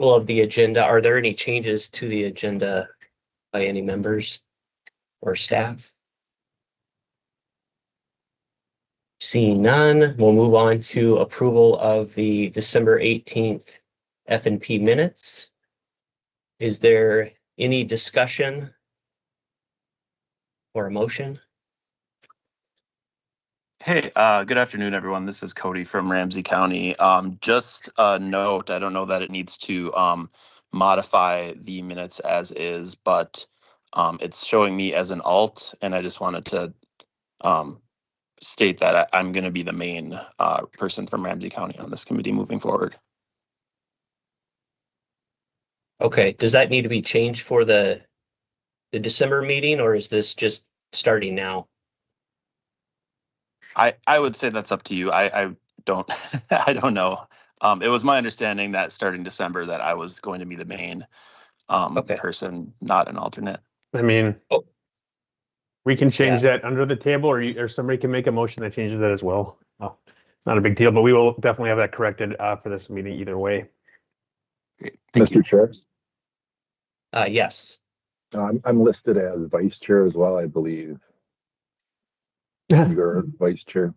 of the agenda. Are there any changes to the agenda by any members or staff? Seeing none, we'll move on to approval of the December 18th F&P minutes. Is there any discussion or a motion? Hey, good afternoon, everyone. This is Cody from Ramsey County. Just a note, I don't know that it needs to modify the minutes as is, but it's showing me as an alt, and I just wanted to state that I'm going to be the main person from Ramsey County on this committee moving forward. Okay, does that need to be changed for the December meeting, or is this just starting now? I would say that's up to you. I don't I don't know. It was my understanding that starting December that I was going to be the main person, not an alternate. I mean, we can change that under the table, or somebody can make a motion that changes that as well. It's not a big deal, but we will definitely have that corrected for this meeting either way. Great. Thank you. Mr. Chair? Yes. I'm listed as vice chair as well, I believe. You're vice chair,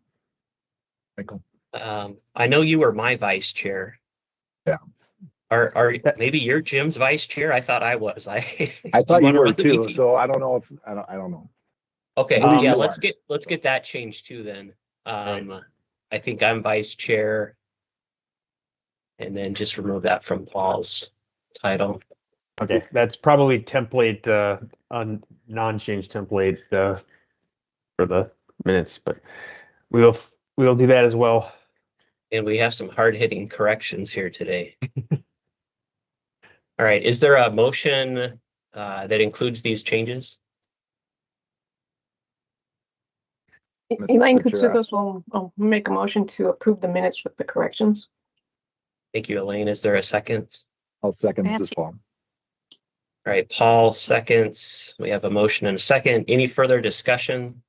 Michael. I know you were my vice chair. Yeah. Are maybe you're Jim's vice chair? I thought I was. I thought you were too. So I don't know if I don't know. Okay. Yeah. Let's get that changed too then. I think I'm vice chair, and then just remove that from Paul's title. Okay, that's probably template, a non-change template for the minutes, but we will do that as well. And we have some hard-hitting corrections here today. All right, is there a motion that includes these changes? Elaine Kutsukos will make a motion to approve the minutes with the corrections. Thank you, Elaine. Is there a second? I'll second this, Paul. All right, Paul seconds. We have a motion and a second. Any further discussion?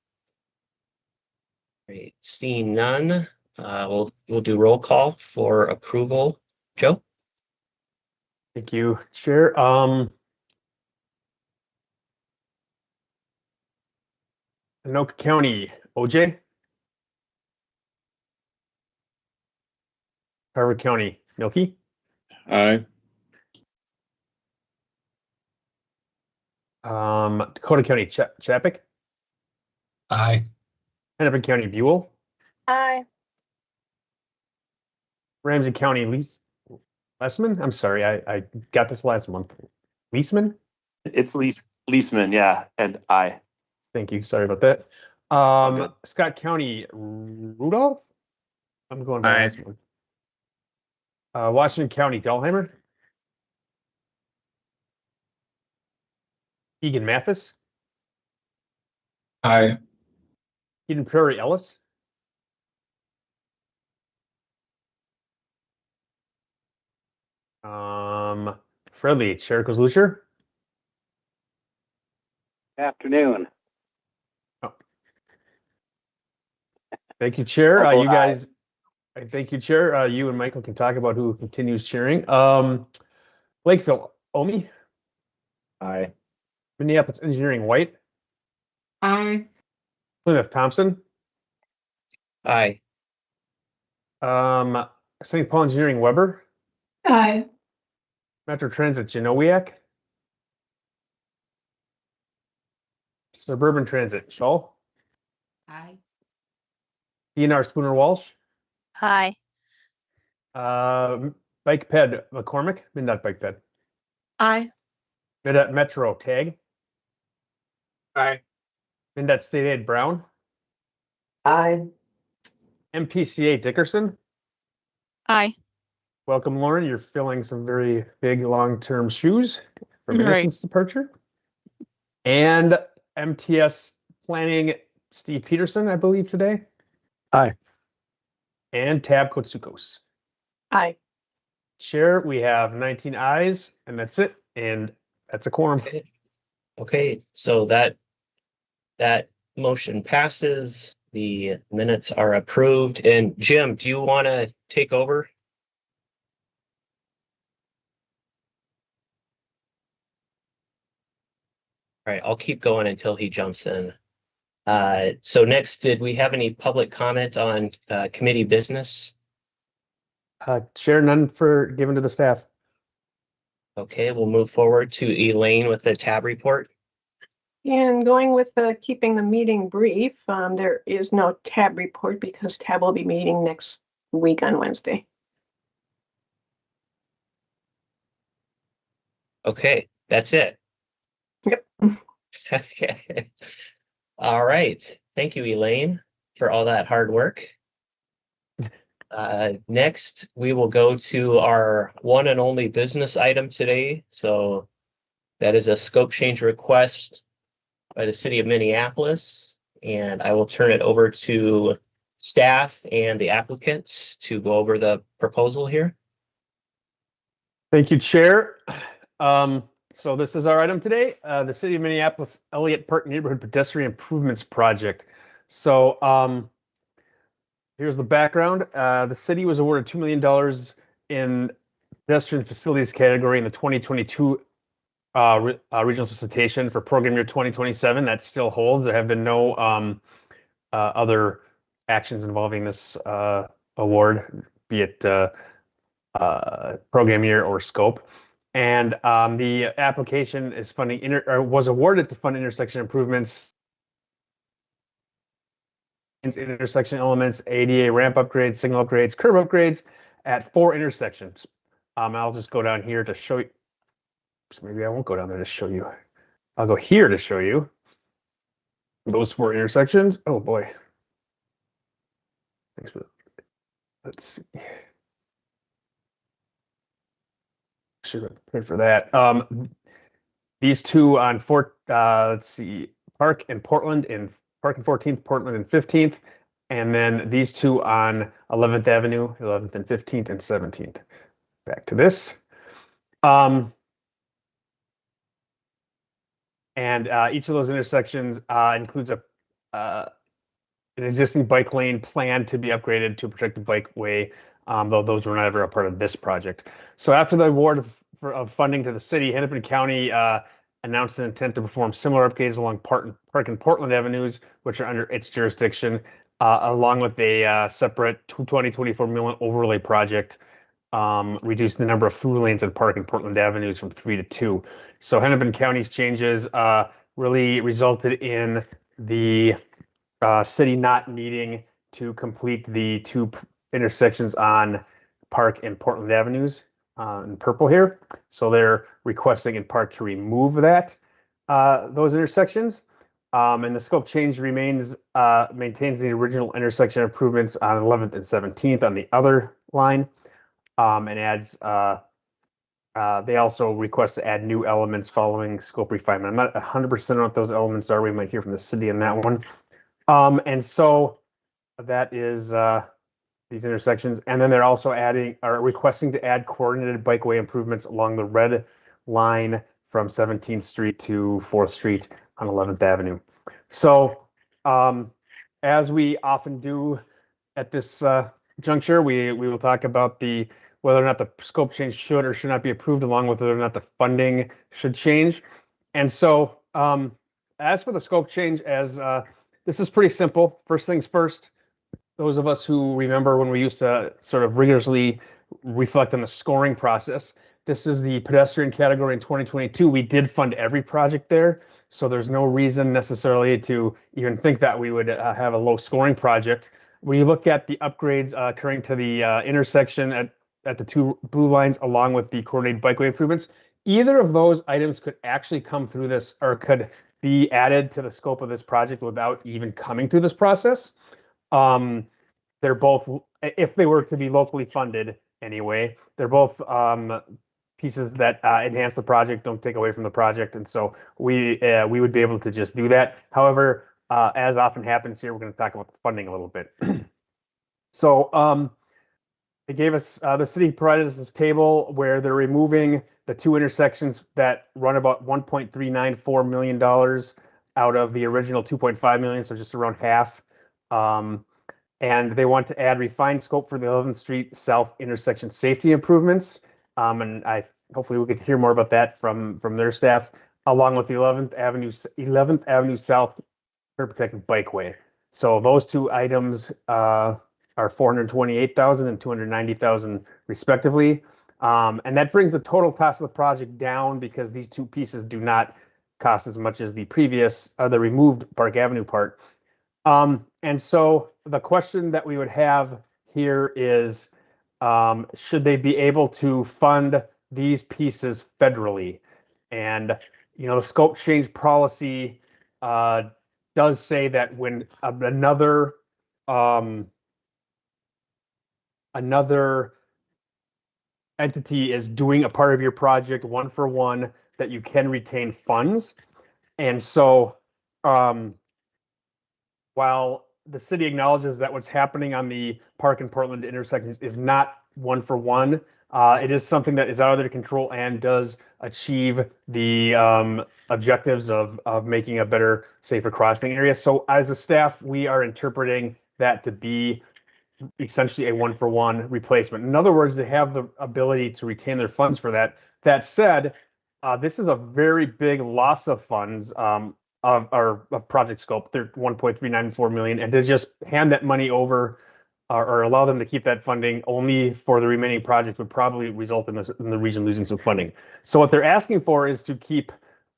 All right, seeing none, we'll do roll call for approval. Joe? Thank you, Chair. Anoka County, OJ. Harvard County, Milky. Aye. Dakota County, Chapik. Aye. Hennepin County, Buell. Aye. Ramsey County, Leisman. I'm sorry, I got this last month. Leisman. It's Leisman, yeah, and I. Thank you. Sorry about that. Scott County, Rudolph. I'm going by last one. Washington County, Dahlheimer. Egan Mathis. Aye. Eden Prairie, Ellis. Friendly, Sherikos Lucier. Afternoon. Oh. Thank you, Chair. You guys, thank you, Chair. You and Michael can talk about who continues chairing. Lakeville, Omi. Aye. Minneapolis Engineering, White. Aye. Plymouth Thompson. Aye. St. Paul Engineering, Weber. Aye. Metro Transit, Genowiak. Suburban Transit, Shaw. Aye. DNR Spooner Walsh. Aye. Bike Ped McCormick, Midnight Bike Ped. Aye. Midnight Metro Tag. Aye. Midnight State Aid Brown. Aye. MPCA Dickerson. Aye. Welcome, Lauren. You're filling some very big long-term shoes from Innocence departure. And MTS Planning, Steve Peterson, I believe, today. Aye. And Tab Kotsukos. Aye. Chair, we have 19 ayes, and that's it. And that's a quorum. Okay, so that motion passes. The minutes are approved. And Jim, do you want to take over? All right, I'll keep going until he jumps in. So next, did we have any public comment on committee business? Chair, none for given to the staff. Okay, we'll move forward to Elaine with the tab report. And going with keeping the meeting brief, there is no tab report because tab will be meeting next week on Wednesday. Okay, that's it. Yep. Okay. All right. Thank you, Elaine, for all that hard work. Next, we will go to our one and only business item today. So that is a scope change request by the city of Minneapolis. And I will turn it over to staff and the applicants to go over the proposal here. Thank you, Chair. So this is our item today, the City of Minneapolis Elliot Park Neighborhood Pedestrian Improvements Project. So here's the background. The city was awarded $2 million in pedestrian facilities category in the 2022 regional solicitation for program year 2027. That still holds. There have been no other actions involving this award, be it program year or scope. And the application is was awarded to fund intersection improvements, intersection elements, ADA ramp upgrades, signal upgrades, curb upgrades at 4 intersections. I'll just go down here to show you. So maybe I won't go down there to show you. I'll go here to show you those 4 intersections. Oh boy. Thanks for. Let's see. Should have prepared for that. These two on let's see, Park and 14th, Portland and 15th, and then these two on 11th Avenue, 11th and 15th and 17th. Back to this. And each of those intersections includes an existing bike lane planned to be upgraded to a protected bikeway, though those were never a part of this project. So after the award of funding to the city, Hennepin County announced an intent to perform similar upgrades along Park and Portland Avenues, which are under its jurisdiction, along with a separate 2024 million overlay project, reducing the number of through lanes at Park and Portland Avenues from 3 to 2. So Hennepin County's changes really resulted in the city not needing to complete the 2 intersections on Park and Portland Avenues in purple here. So they're requesting in part to remove those intersections. And the scope change maintains the original intersection improvements on 11th and 17th on the other line, and adds. They also request to add new elements following scope refinement. I'm not 100% on what those elements are. We might hear from the city on that one. And so that is these intersections. And then they're also requesting to add coordinated bikeway improvements along the red line from 17th Street to 4th Street on 11th Avenue. So as we often do at this juncture, we will talk about whether or not the scope change should or should not be approved, along with whether or not the funding should change. And so as for the scope change, this is pretty simple. First things first, those of us who remember when we used to sort of rigorously reflect on the scoring process, this is the pedestrian category in 2022. We did fund every project there, so there's no reason necessarily to even think that we would have a low scoring project. When you look at the upgrades occurring to the intersection at the 2 blue lines, along with the coordinated bikeway improvements, either of those items could actually come through this, or could be added to the scope of this project without even coming through this process. They're both, if they were to be locally funded anyway, they're both pieces that enhance the project, don't take away from the project. And so we would be able to just do that. However, as often happens here, we're going to talk about the funding a little bit. So they gave us, the city provided us this table where they're removing the 2 intersections that run about $1.394 million out of the original 2.5 million, so just around half. And they want to add refined scope for the 11th Street South intersection safety improvements. And hopefully we get to hear more about that from their staff. along with the 11th Avenue South curb protected bikeway. So those two items are 428,000 and 290,000 respectively. And that brings the total cost of the project down because these two pieces do not cost as much as the previous, the removed Park Avenue part. And so the question that we would have here is, should they be able to fund these pieces federally? And, you know, the scope change policy does say that when another entity is doing a part of your project one for one, that you can retain funds. And so while the city acknowledges that what's happening on the Park and Portland intersections is not one for one, it is something that is out of their control and does achieve the objectives of making a better, safer crossing area. So as a staff, we are interpreting that to be essentially a one-for-one replacement. In other words, they have the ability to retain their funds for that. That said, this is a very big loss of funds of project scope. They're 1.394 million, and to just hand that money over or allow them to keep that funding only for the remaining projects would probably result in the region losing some funding. So what they're asking for is to keep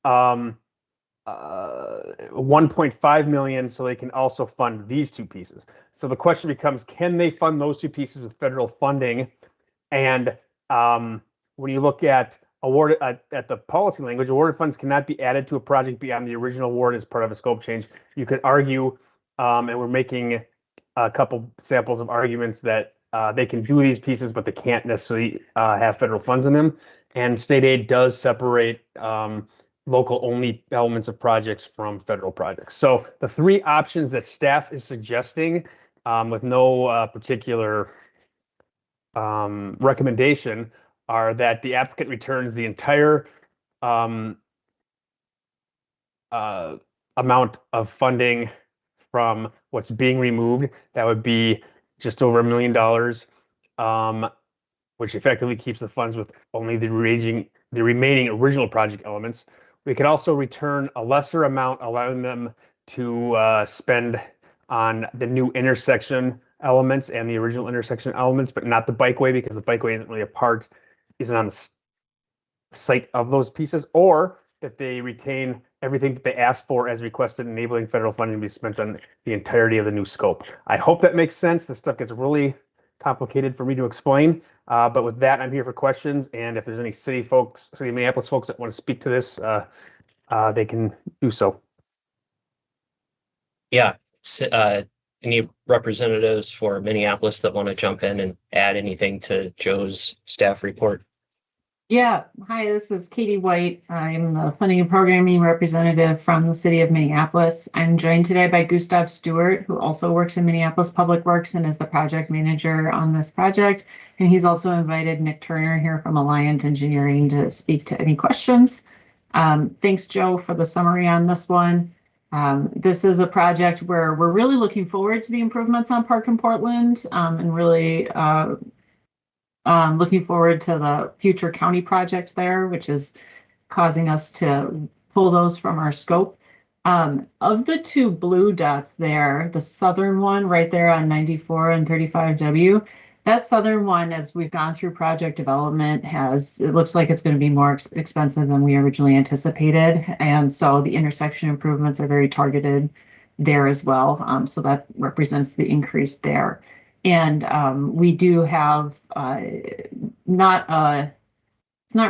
1.5 million so they can also fund these two pieces. So the question becomes, can they fund those two pieces with federal funding? And when you look at award at the policy language, awarded funds cannot be added to a project beyond the original award as part of a scope change. You could argue, and we're making a couple samples of arguments that they can do these pieces, but they can't necessarily have federal funds in them. And state aid does separate local only elements of projects from federal projects. So the three options that staff is suggesting with no particular recommendation are that the applicant returns the entire amount of funding from what's being removed. That would be just over $1 million, which effectively keeps the funds with only the remaining original project elements. We could also return a lesser amount, allowing them to spend on the new intersection elements and the original intersection elements, but not the bikeway, because the bikeway isn't really isn't on the site of those pieces, or that they retain everything that they asked for as requested, enabling federal funding to be spent on the entirety of the new scope. I hope that makes sense. This stuff gets really complicated for me to explain, but with that, I'm here for questions, and if there's any city of Minneapolis folks that want to speak to this, they can do so. Yeah. Any representatives for Minneapolis that want to jump in and add anything to Joe's staff report? Yeah, hi, this is Katie White. I'm the funding and programming representative from the city of Minneapolis. I'm joined today by Gustav Stewart, who also works in Minneapolis Public Works and is the project manager on this project. And he's also invited Nick Turner here from Alliant Engineering to speak to any questions. Thanks, Joe, for the summary on this one. This is a project where we're really looking forward to the improvements on Park and Portland, and really looking forward to the future county projects there, which is causing us to pull those from our scope. Of the two blue dots there, the southern one right there on 94 and 35W, that southern one, as we've gone through project development, it looks like it's going to be more expensive than we originally anticipated. And so the intersection improvements are very targeted there as well. So that represents the increase there. And we do have it's not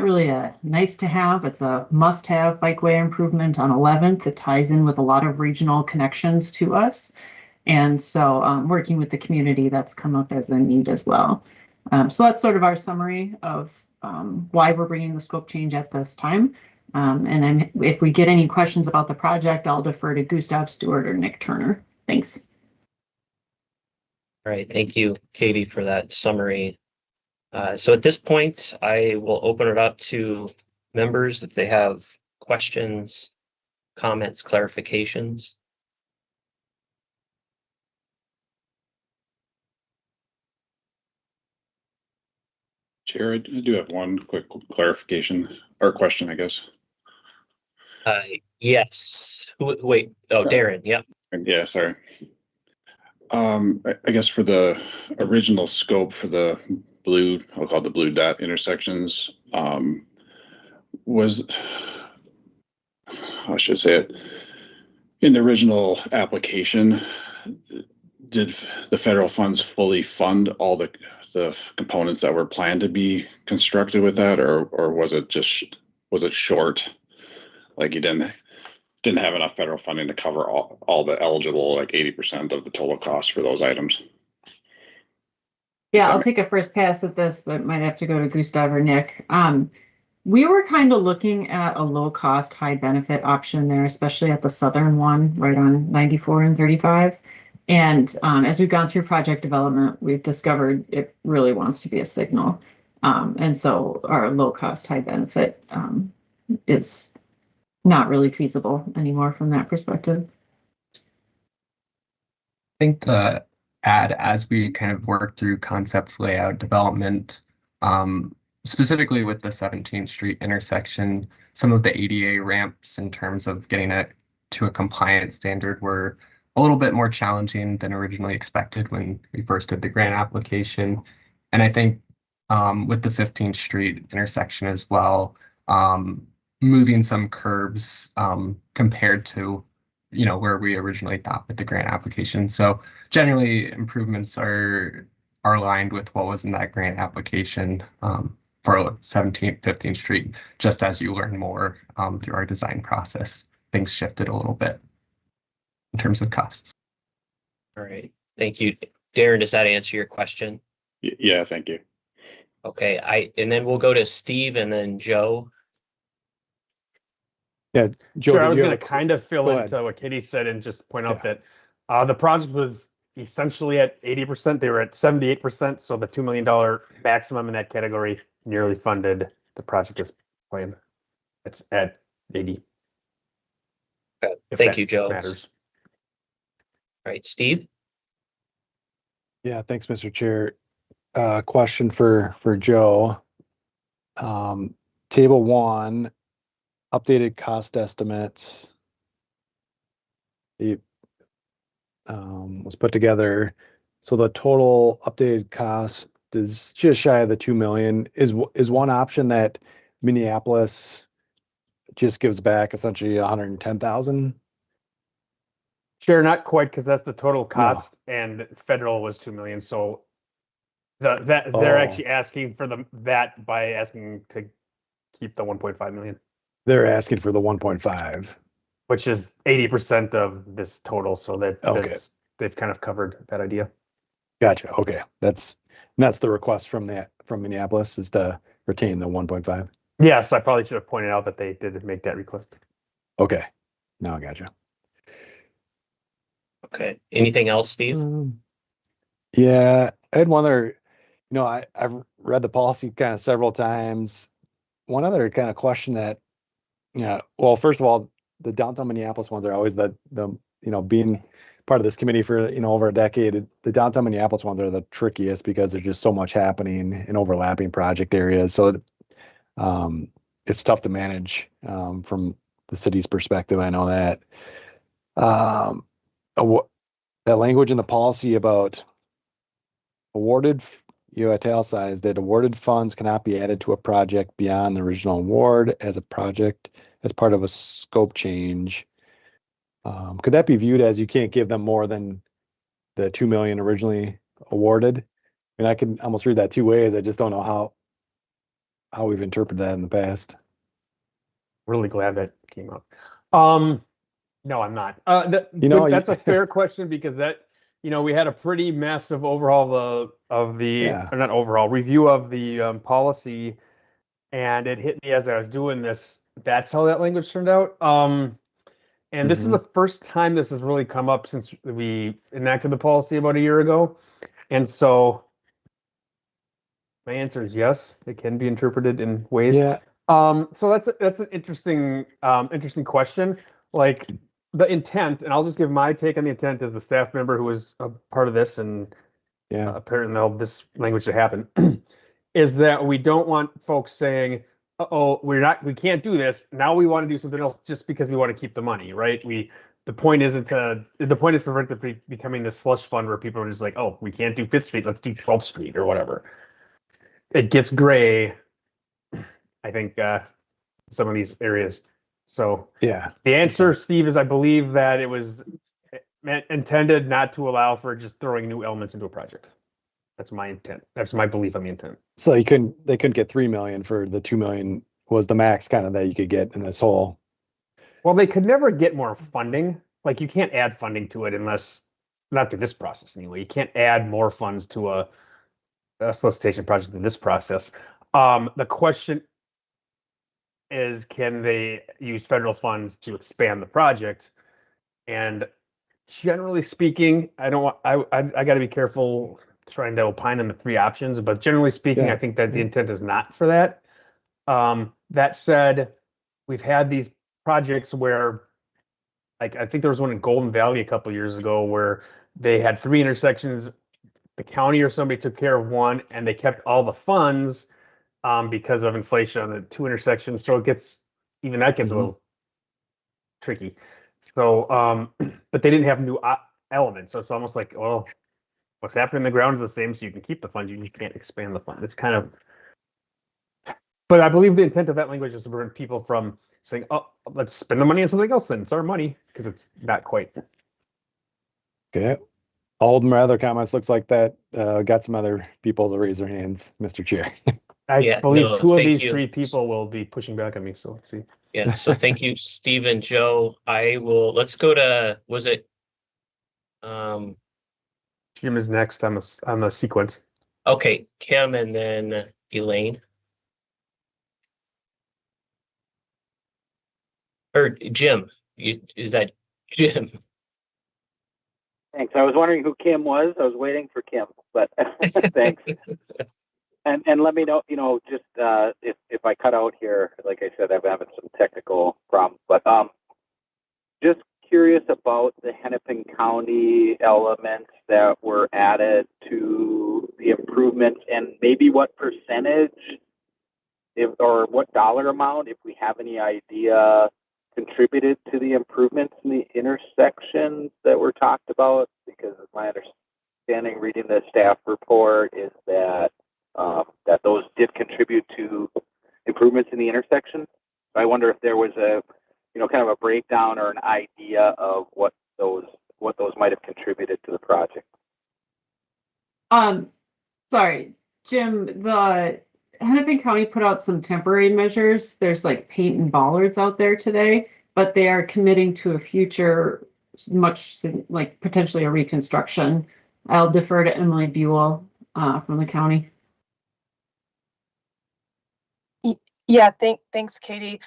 really a nice to have, it's a must have bikeway improvement on 11th. It ties in with a lot of regional connections to us. And so working with the community, that's come up as a need as well. So that's sort of our summary of why we're bringing the scope change at this time. And then if we get any questions about the project, I'll defer to Gustav Stewart or Nick Turner. Thanks. All right, thank you, Katie, for that summary. So at this point, I will open it up to members if they have questions, comments, clarifications. Chair, I do have one quick clarification or question, I guess. Yes. Wait. Oh, Darren. Yep. Yeah, sorry. I guess for the original scope for the blue, I'll call it the blue dot intersections, was, how should I say it? In the original application, did the federal funds fully fund all the components that were planned to be constructed with that, or was it short? Like you didn't have enough federal funding to cover all the eligible, like 80% of the total cost for those items. Yeah, I'll take a first pass at this, but might have to go to Gustav or Nick. We were kind of looking at a low cost, high benefit option there, especially at the southern one, right on 94 and 35. And as we've gone through project development, we've discovered it really wants to be a signal. And so our low cost, high benefit is not really feasible anymore from that perspective. I think the as we kind of work through concept layout development, specifically with the 17th Street intersection, some of the ADA ramps in terms of getting it to a compliant standard were a little bit more challenging than originally expected when we first did the grant application. And I think with the 15th Street intersection as well, moving some curbs compared to where we originally thought with the grant application. So generally improvements are aligned with what was in that grant application for 17th, 15th Street. Just as you learn more through our design process, things shifted a little bit in terms of cost. All right. Thank you. Darren, does that answer your question? Yeah, thank you. Okay. And then we'll go to Steve and then Joe. Yeah, Joe, Sure, I did was you going have to a- kind of fill go ahead. into what Katie said and just point out that the project was essentially at 80%. They were at 78%. So the $2 million maximum in that category nearly funded the project as planned. It's at 80. Okay. If Thank that you, Joe. matters. All right, Steve. Yeah, thanks, Mr. Chair. Question for Joe. Table 1, updated cost estimates. It was put together. So the total updated cost is just shy of the 2 million. Is one option that Minneapolis just gives back essentially 110,000? Sure, not quite, because that's the total cost, and federal was 2 million. So they're actually asking for that by asking to keep the 1.5 million, They're asking for the 1.5. which is 80% of this total. So they've kind of covered that idea. Gotcha. Okay, that's the request from Minneapolis, is to retain the 1.5. Yes, I probably should have pointed out that they did make that request. Okay, now I gotcha. Okay. Anything else, Steve? Yeah, I had one other. I've read the policy kind of several times. One other kind of question that, well, first of all, the downtown Minneapolis ones are always the being part of this committee for over a decade. The downtown Minneapolis ones are the trickiest because there's just so much happening in overlapping project areas. So it's tough to manage from the city's perspective. I know that. That language in the policy about awarded, italicized that awarded funds cannot be added to a project beyond the original award as part of a scope change. Could that be viewed as you can't give them more than the 2 million originally awarded? And I can almost read that two ways. I just don't know how we've interpreted that in the past. Really glad that came up. No, I'm not. That's a fair question, because we had a pretty massive overhaul of the or not overhaul review of the policy, and it hit me as I was doing this. That's how that language turned out. And this is the first time this has really come up since we enacted the policy about a year ago. And so my answer is yes, it can be interpreted in ways. Yeah. So that's an interesting question. Like the intent, and I'll just give my take on the intent as the staff member who was a part of this, and apparently this language to happen, is that we don't want folks saying, uh-oh, we can't do this. Now we want to do something else just because we want to keep the money, right? The point is to prevent it from becoming this slush fund where people are just like, oh, we can't do 5th Street, let's do 12th Street or whatever. It gets gray, I think, some of these areas. So Yeah. the answer, Steve, is I believe that it was intended not to allow for just throwing new elements into a project. That's my intent. That's my belief on the intent. So they couldn't get 3 million for the 2 million was the max kind of that you could get in this whole. Well, they could never get more funding. Like you can't add funding to it unless, not through this process anyway. You can't add more funds to a solicitation project in this process. The question is, can they use federal funds to expand the project? And generally speaking, I got to be careful trying to opine on the 3 options, but generally speaking, I think that the intent is not for that. That said, we've had these projects where, like, I think there was one in Golden Valley a couple of years ago where they had 3 intersections. The county or somebody took care of one, and they kept all the funds because of inflation on the 2 intersections. So even that gets a little tricky. So, but they didn't have new elements. So it's almost like, well, what's happening in the ground is the same, so you can keep the funds. You can't expand the fund. It's kind of, but I believe the intent of that language is to prevent people from saying, oh, let's spend the money on something else then. It's our money, because it's not quite. Okay. All of my other comments looks like that. Got some other people to raise their hands, Mr. Chair. I believe 2 of these 3 people will be pushing back on me, so let's see. Yeah, so thank you, Steve and Joe. Let's go to, was it? Jim is next on the sequence. Okay, Kim and then Elaine. Or Jim, is that Jim? Thanks. I was wondering who Kim was. I was waiting for Kim, but thanks. And let me know, just if I cut out here, like I said, I'm having some technical problems, but just curious about the Hennepin County elements that were added to the improvements and maybe what percentage or what dollar amount, if we have any idea, contributed to the improvements in the intersections that were talked about, because my understanding reading the staff report is that that those did contribute to improvements in the intersection. So I wonder if there was a, kind of a breakdown or an idea of what those might have contributed to the project. Sorry, Jim, the Hennepin County put out some temporary measures. There's like paint and bollards out there today, but they are committing to a future much like potentially a reconstruction. I'll defer to Emily Buell from the county. Yeah, thanks, Katie.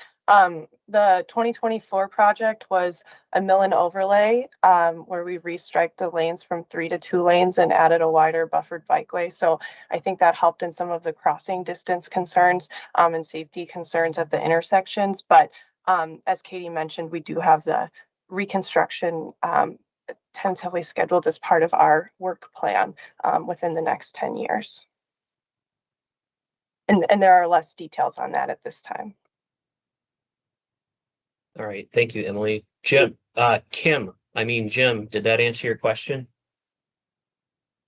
The 2024 project was a mill and overlay where we restriped the lanes from 3 to 2 lanes and added a wider buffered bikeway. So I think that helped in some of the crossing distance concerns and safety concerns at the intersections. But as Katie mentioned, we do have the reconstruction tentatively scheduled as part of our work plan within the next 10 years. And there are less details on that at this time. All right, thank you, Emily. Jim, Jim, did that answer your question?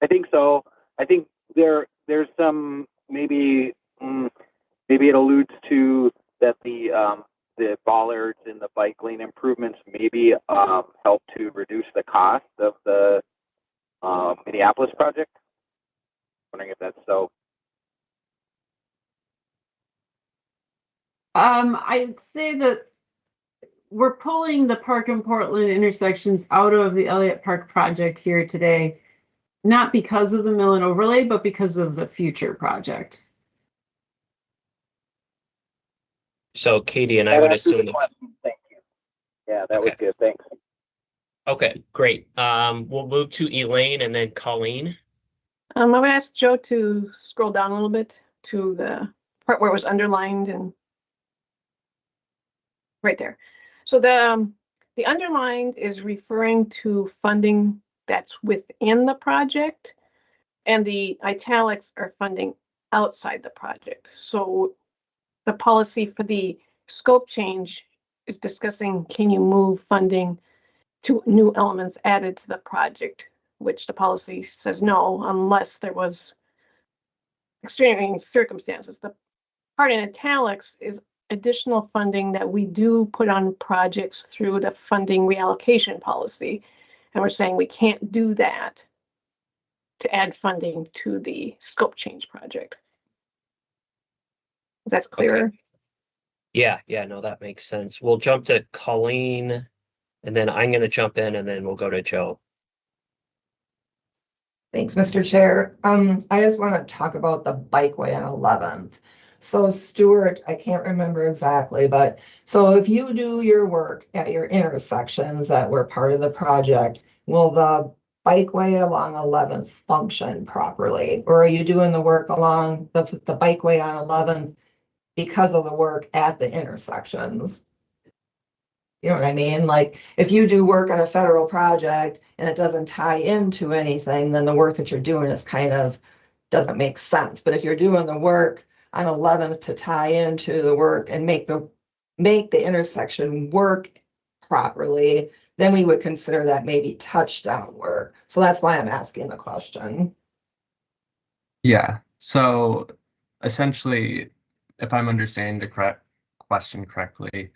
I think so. I think there's some maybe it alludes to that the bollards and the bike lane improvements maybe help to reduce the cost of the Minneapolis project. Wondering if that's so. I'd say that we're pulling the Park and Portland intersections out of the Elliot Park project here today, not because of the mill and overlay, but because of the future project. So Katie and I would assume that. Thank you. Yeah, that was good. Thanks. Okay, great. We'll move to Elaine and then Colleen. I would ask Joe to scroll down a little bit to the part where it was underlined and right there. So the underlined is referring to funding that's within the project, and the italics are funding outside the project. So the policy for the scope change is discussing, can you move funding to new elements added to the project, which the policy says no, unless there was extreme circumstances. The part in italics is additional funding that we do put on projects through the funding reallocation policy. And we're saying we can't do that to add funding to the scope change project. That's clearer. Okay. Yeah, no, that makes sense. We'll jump to Colleen, and then I'm going to jump in, and then we'll go to Joe. Thanks, Mr. Chair. I just want to talk about the bikeway on 11th. So Stuart, I can't remember exactly, but so if you do your work at your intersections that were part of the project, will the bikeway along 11th function properly? Or are you doing the work along the bikeway on 11th because of the work at the intersections? You know what I mean? Like if you do work on a federal project and it doesn't tie into anything, then the work that you're doing is kind of doesn't make sense. But if you're doing the work on 11th to tie into the work and make the intersection work properly, then we would consider that maybe touchdown work. So that's why I'm asking the question. Yeah. So essentially, if I'm understanding the question correctly,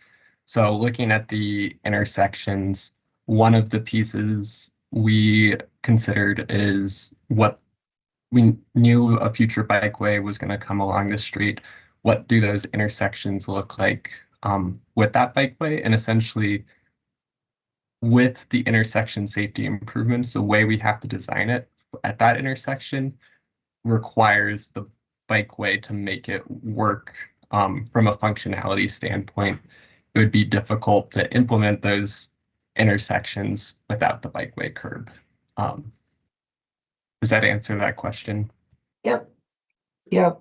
so looking at the intersections, one of the pieces we considered is what we knew a future bikeway was going to come along the street. What do those intersections look like with that bikeway? And essentially, with the intersection safety improvements, the way we have to design it at that intersection requires the bikeway to make it work from a functionality standpoint. It would be difficult to implement those intersections without the bikeway curb. Does that answer that question? Yep. Yeah,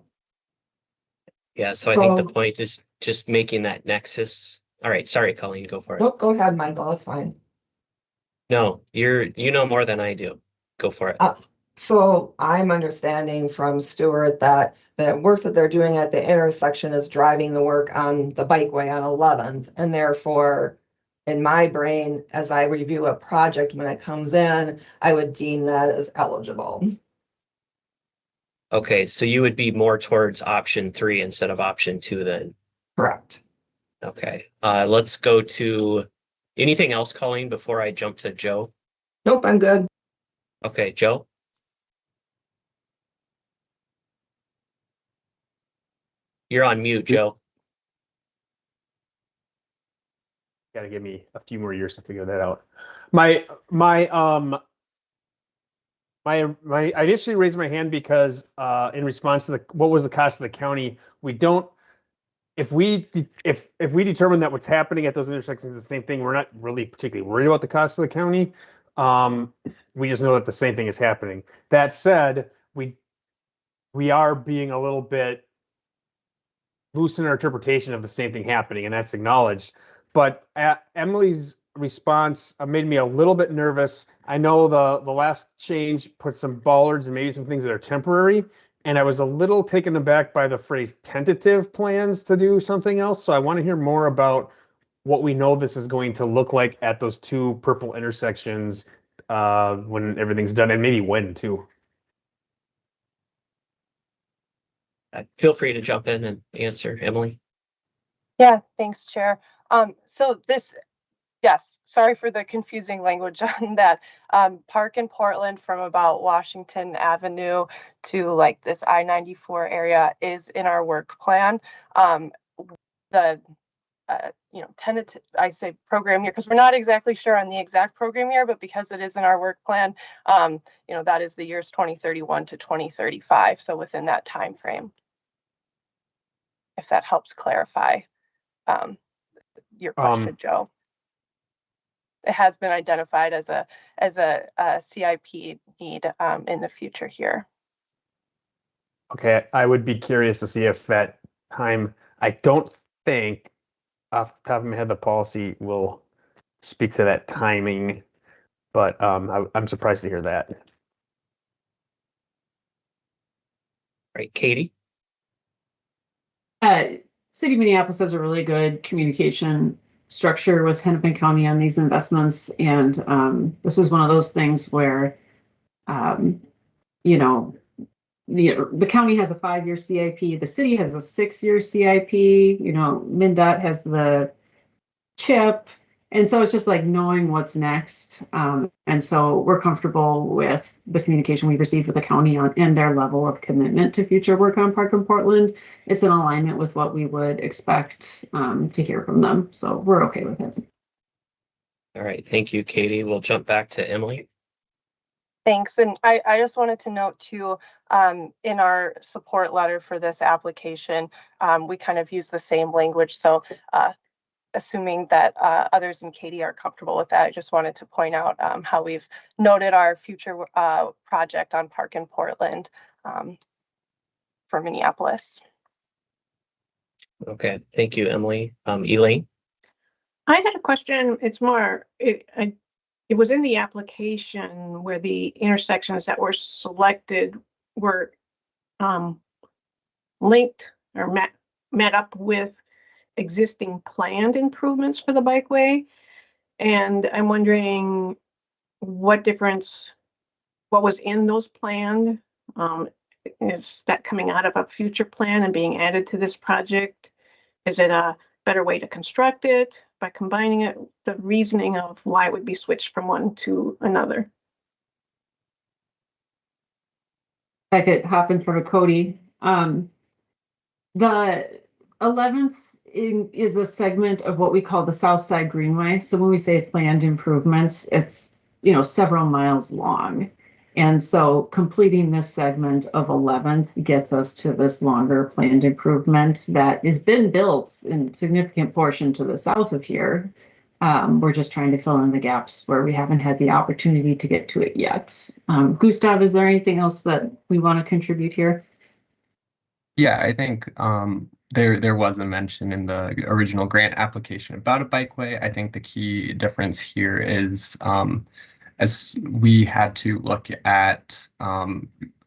so I think the point is just making that nexus. All right, sorry, Colleen, go for it. Nope, go ahead, Michael, that's fine. No, you know more than I do. Go for it. So I'm understanding from Stuart that the work that they're doing at the intersection is driving the work on the bikeway on 11th. And therefore, in my brain, as I review a project when it comes in, I would deem that as eligible. Okay, so you would be more towards option 3 instead of option 2 then? Correct. Okay, let's go to anything else, Colleen, before I jump to Joe? Nope, I'm good. Okay, Joe? You're on mute, Joe. Got to give me a few more years to figure that out. I initially raised my hand because in response to what was the cost of the county, we don't. If we determine that what's happening at those intersections is the same thing, we're not really particularly worried about the cost of the county. We just know that the same thing is happening. That said, we are being a little bit loose in our interpretation of the same thing happening, and that's acknowledged. But Emily's response made me a little bit nervous. I know the last change put some bollards and maybe some things that are temporary, and I was a little taken aback by the phrase tentative plans to do something else. So I want to hear more about what we know this is going to look like at those 2 purple intersections when everything's done, and maybe when too. Feel free to jump in and answer, Emily. Yeah, thanks, Chair. So this, yes, sorry for the confusing language on that. Park in Portland from about Washington Avenue to like this I-94 area is in our work plan. Tentative, I say program year because we're not exactly sure on the exact program year, but because it is in our work plan, that is the years 2031 to 2035. So within that time frame, if that helps clarify your question, Joe. It has been identified as a CIP need in the future here. Okay, I would be curious to see if that time, I don't think off the top of my head the policy will speak to that timing, but I'm surprised to hear that. Right, Katie? City of Minneapolis has a really good communication structure with Hennepin County on these investments. And this is one of those things where, you know, the county has a 5-year CIP, the city has a 6-year CIP, you know, MnDOT has the CHIP. And so it's just like knowing what's next. And so we're comfortable with the communication we've received with the county on and their level of commitment to future work on Park in Portland. It's in alignment with what we would expect to hear from them. So we're okay with it. All right, thank you, Katie. We'll jump back to Emily. Thanks. And I just wanted to note too, in our support letter for this application, we kind of use the same language. So assuming that others and Katie are comfortable with that, I just wanted to point out how we've noted our future project on Park in Portland for Minneapolis. Okay, thank you, Emily. Elaine? I had a question. It's more, it was in the application where the intersections that were selected were linked or met up with existing planned improvements for the bikeway. And I'm wondering what was in those planned? Is that coming out of a future plan and being added to this project? Is it a better way to construct it by combining it? The reasoning of why it would be switched from one to another. I could hop in front of Cody. The 11th is a segment of what we call the South Side Greenway. So when we say planned improvements, it's, you know, several miles long. And so completing this segment of 11th gets us to this longer planned improvement that has been built in significant portion to the south of here. We're just trying to fill in the gaps where we haven't had the opportunity to get to it yet. Gustav, is there anything else that we want to contribute here? Yeah, I think there was a mention in the original grant application about a bikeway. I think the key difference here is as we had to look at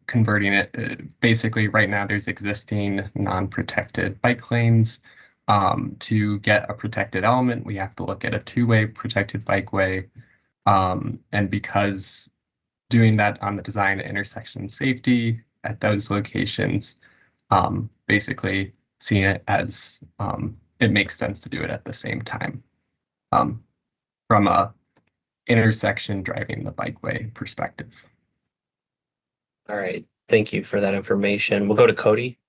converting it. Basically, right now there's existing non-protected bike lanes. To get a protected element, we have to look at a two-way protected bikeway. And because doing that on the design intersection safety at those locations, basically seeing it as it makes sense to do it at the same time from a intersection driving the bikeway perspective. All right, thank you for that information. We'll go to Cody.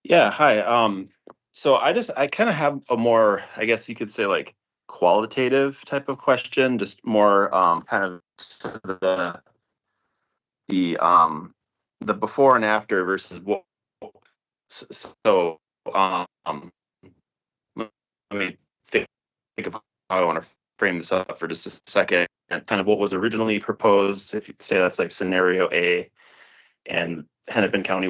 Yeah, hi. So I kind of have a more, I guess you could say, like qualitative type of question, just more kind of the before and after versus what. So let me think of how I want to frame this up for just a second. And kind of what was originally proposed, if you say that's like scenario A, and Hennepin County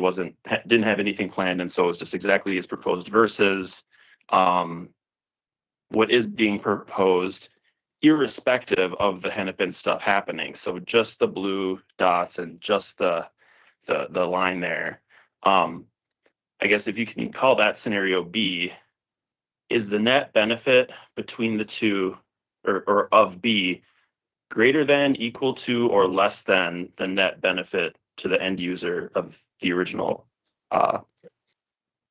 didn't have anything planned, and so it's just exactly as proposed versus what is being proposed, irrespective of the Hennepin stuff happening. So just the blue dots and just the line there. I guess if you can call that scenario B, is the net benefit between the two or of B greater than, equal to, or less than the net benefit to the end user of the original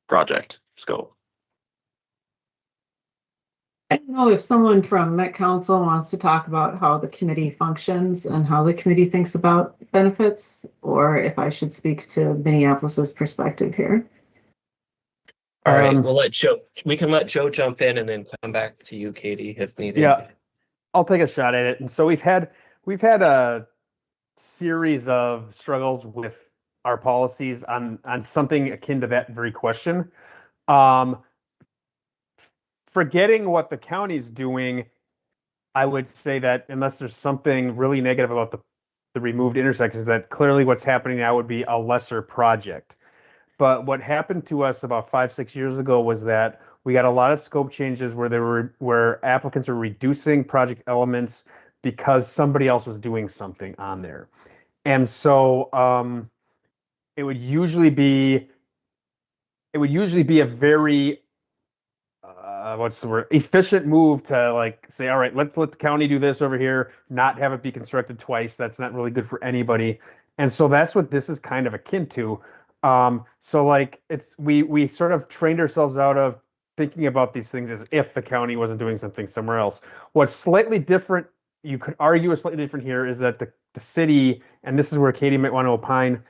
project scope? I don't know if someone from Met Council wants to talk about how the committee functions and how the committee thinks about benefits, or if I should speak to Minneapolis's perspective here. All right, we'll let Joe. We can let Joe jump in and then come back to you, Katie, if needed. Yeah, I'll take a shot at it. And so we've had a series of struggles with our policies on something akin to that very question. Forgetting what the county's doing, I would say that unless there's something really negative about the removed intersections, that clearly what's happening now would be a lesser project. But what happened to us about 5-6 years ago was that we got a lot of scope changes where applicants were reducing project elements because somebody else was doing something on there. And so it would usually be it would usually be a very what's the word, efficient move to like say, all right, let's let the county do this over here, not have it be constructed twice. That's not really good for anybody. And so that's what this is kind of akin to. So like it's we sort of trained ourselves out of thinking about these things as if the county wasn't doing something somewhere else. What's slightly different, you could argue is slightly different here, is that the city, and this is where Katie might want to opine,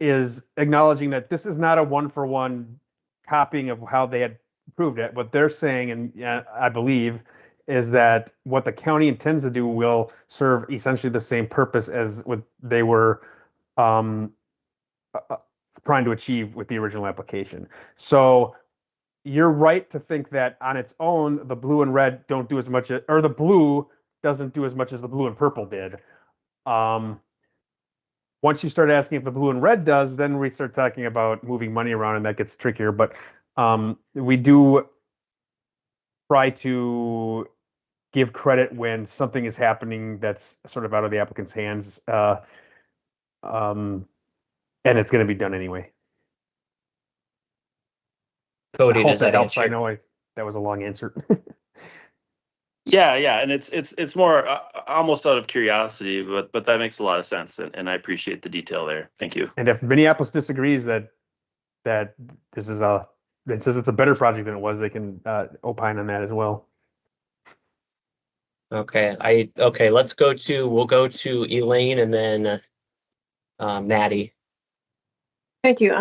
is acknowledging that this is not a one-for-one copying of how they had approved it. What they're saying, and I believe, is that what the county intends to do will serve essentially the same purpose as what they were trying to achieve with the original application. So you're right to think that on its own, the blue and red don't do as much, or the blue doesn't do as much as the blue and purple did. Once you start asking if the blue and red does, then we start talking about moving money around, and that gets trickier. But we do try to give credit when something is happening that's sort of out of the applicant's hands, and it's going to be done anyway. Cody, I hope does that helps. answer? I know that was a long answer. Yeah, and it's more almost out of curiosity, but that makes a lot of sense, and I appreciate the detail there. Thank you. And if Minneapolis disagrees that this is it says it's a better project than it was, they can opine on that as well. Okay, we'll go to Elaine and then Maddie. Thank you.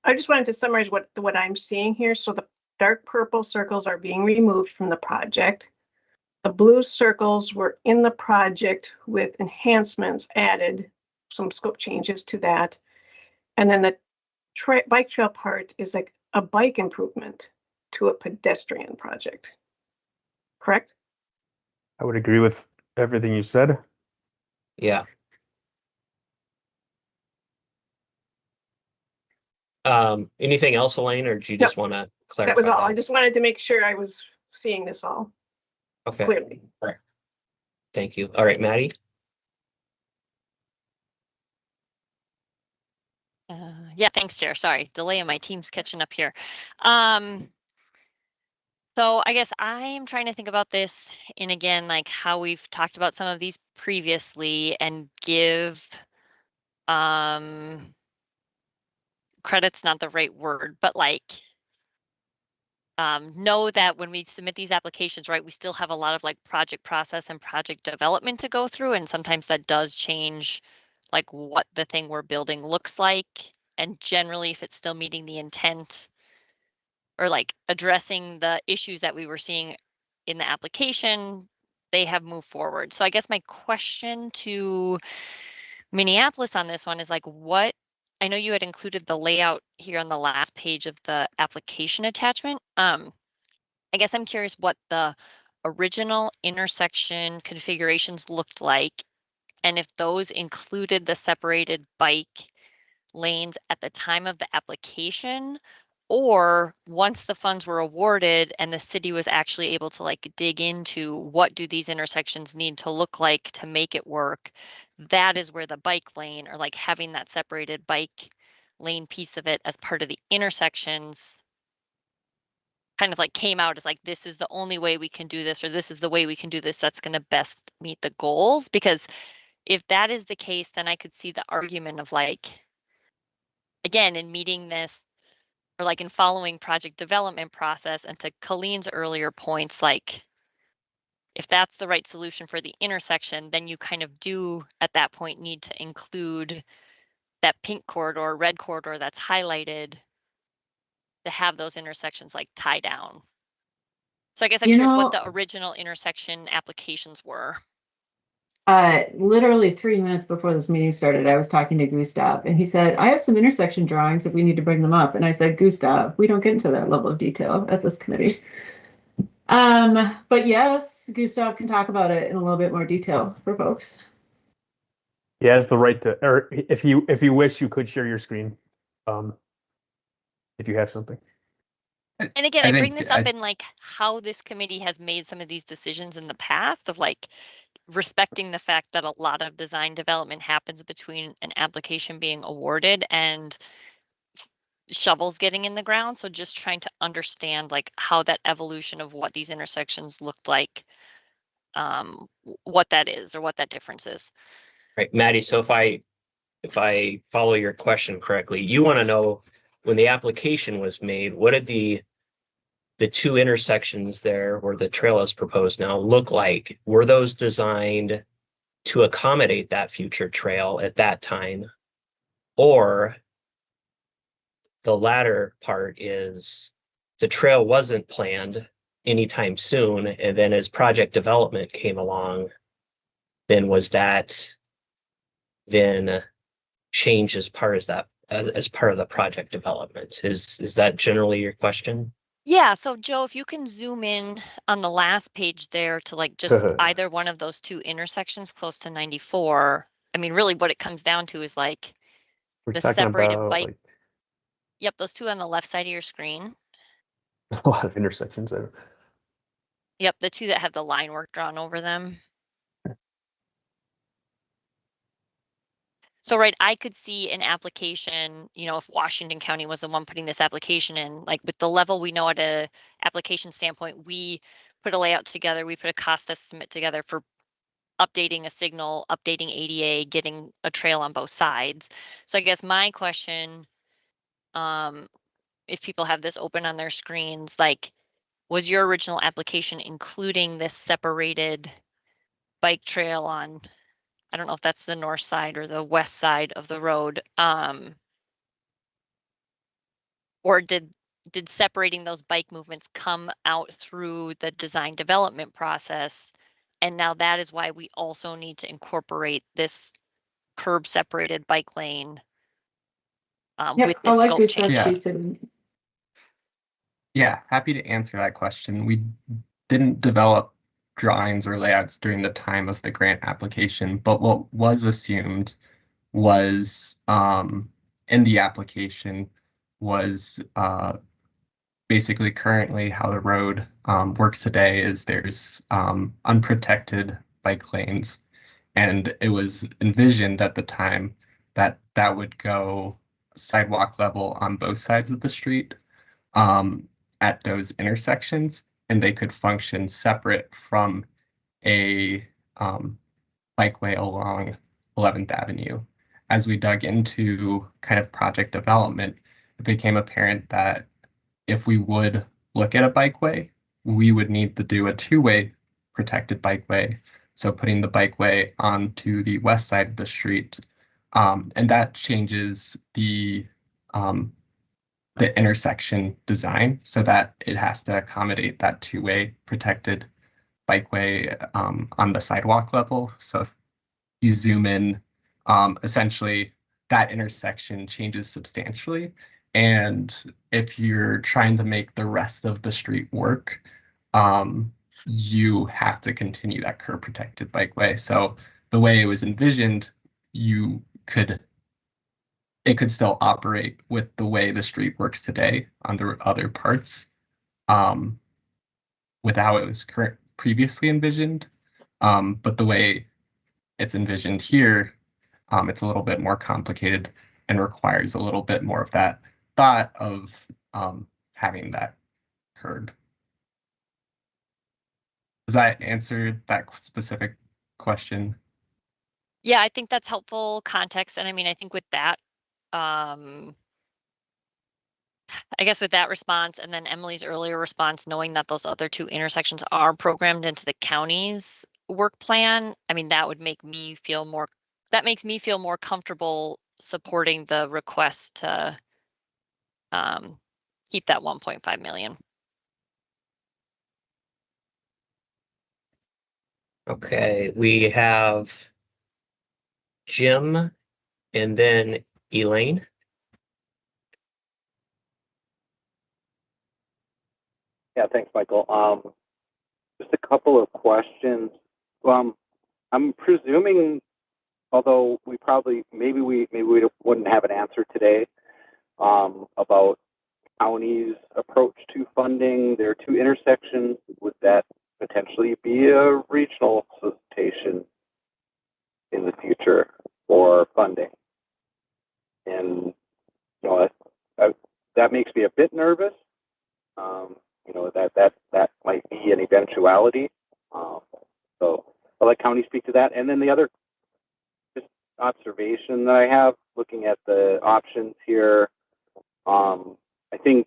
I just wanted to summarize what I'm seeing here. So the dark purple circles are being removed from the project. The blue circles were in the project with enhancements added, some scope changes to that. And then the bike trail part is like a bike improvement to a pedestrian project. Correct? I would agree with everything you said. Yeah. Anything else, Elaine, or do you just want to clarify? That was all. I just wanted to make sure I was seeing this all clearly. All right. Thank you. All right, Maddie. Yeah, thanks, Chair. Sorry, delay in my team's catching up here. So I guess I am trying to think about this in, again, like how we've talked about some of these previously, and give credit's not the right word, but like know that when we submit these applications, right, we still have a lot of like project process and project development to go through, and sometimes that does change like what the thing we're building looks like. And generally, if it's still meeting the intent or like addressing the issues that we were seeing in the application, they have moved forward. So I guess my question to Minneapolis on this one is like, what, I know you had included the layout here on the last page of the application attachment. I guess I'm curious what the original intersection configurations looked like, and if those included the separated bike lanes at the time of the application, or once the funds were awarded and the city was actually able to like dig into what do these intersections need to look like to make it work, that is where the bike lane, or like having that separated bike lane piece of it as part of the intersections, kind of like came out as like, this is the only way we can do this, or this is the way we can do this that's going to best meet the goals. Because if that is the case, then I could see the argument of like, again, in meeting this, or like in following project development process, and to Colleen's earlier points, like if that's the right solution for the intersection, then you kind of do at that point need to include that pink corridor, red corridor that's highlighted to have those intersections like tie down. So I guess I'm curious what the original intersection applications were. Literally 3 minutes before this meeting started, I was talking to Gustav, and he said, I have some intersection drawings if we need to bring them up. And I said, Gustav, we don't get into that level of detail at this committee. But yes, Gustav can talk about it in a little bit more detail for folks. He has the right to, or if you wish, you could share your screen, if you have something. And again, I bring this up in like how this committee has made some of these decisions in the past, of like respecting the fact that a lot of design development happens between an application being awarded and shovels getting in the ground. So just trying to understand like how that evolution of what these intersections looked like, what that is or what that difference is. Right, Maddie, so if I follow your question correctly, you want to know when the application was made, what did the two intersections there where the trail is proposed now look like? Were those designed to accommodate that future trail at that time? Or the latter part is the trail wasn't planned anytime soon, and then as project development came along, then was that then changed as part of that as part of the project development? Is that generally your question? Yeah, so Joe, if you can zoom in on the last page there to like just either one of those two intersections close to 94. I mean, really what it comes down to is like We're the talking separated about bike. like Yep, those two on the left side of your screen. there's a lot of intersections there. Yep, the two that have the line work drawn over them. So, right, I could see an application, you know, if Washington County was the one putting this application in, like with the level we know at a application standpoint, we put a layout together, we put a cost estimate together for updating a signal, updating ADA, getting a trail on both sides. So I guess my question, if people have this open on their screens, like, was your original application including this separated bike trail on, I don't know if that's the north side or the west side of the road, or did separating those bike movements come out through the design development process? And now that is why we also need to incorporate this curb separated bike lane Yep, with I this like scope your change. spreadsheets and Yeah, happy to answer that question. We didn't develop drawings or layouts during the time of the grant application, but what was assumed was in the application was basically currently how the road works today is there's unprotected bike lanes, and it was envisioned at the time that that would go sidewalk level on both sides of the street at those intersections, and they could function separate from a bikeway along 11th Avenue. As we dug into kind of project development, it became apparent that if we would look at a bikeway, we would need to do a two-way protected bikeway. So putting the bikeway onto the west side of the street, and that changes the intersection design so that it has to accommodate that two-way protected bikeway on the sidewalk level. So if you zoom in, essentially that intersection changes substantially. And if you're trying to make the rest of the street work, you have to continue that curb protected bikeway. So the way it was envisioned, it could still operate with the way the street works today on the other parts, with how it was previously envisioned. But the way it's envisioned here, it's a little bit more complicated and requires a little bit more of that thought of having that curb. Does that answer that specific question? Yeah, I think that's helpful context. And I mean, I think with that, I guess with that response and then Emily's earlier response, knowing that those other two intersections are programmed into the county's work plan, I mean, that would make me feel more, that makes me feel more comfortable supporting the request to keep that 1.5 million. Okay, we have Jim and then Elaine. Yeah, thanks, Michael. Just a couple of questions. I'm presuming, although we probably maybe we wouldn't have an answer today about county's approach to funding their two intersections. Would that potentially be a regional solicitation in the future for funding? And you know, that might be an eventuality. So I'll let County speak to that. And then the other just observation that I have, looking at the options here, I think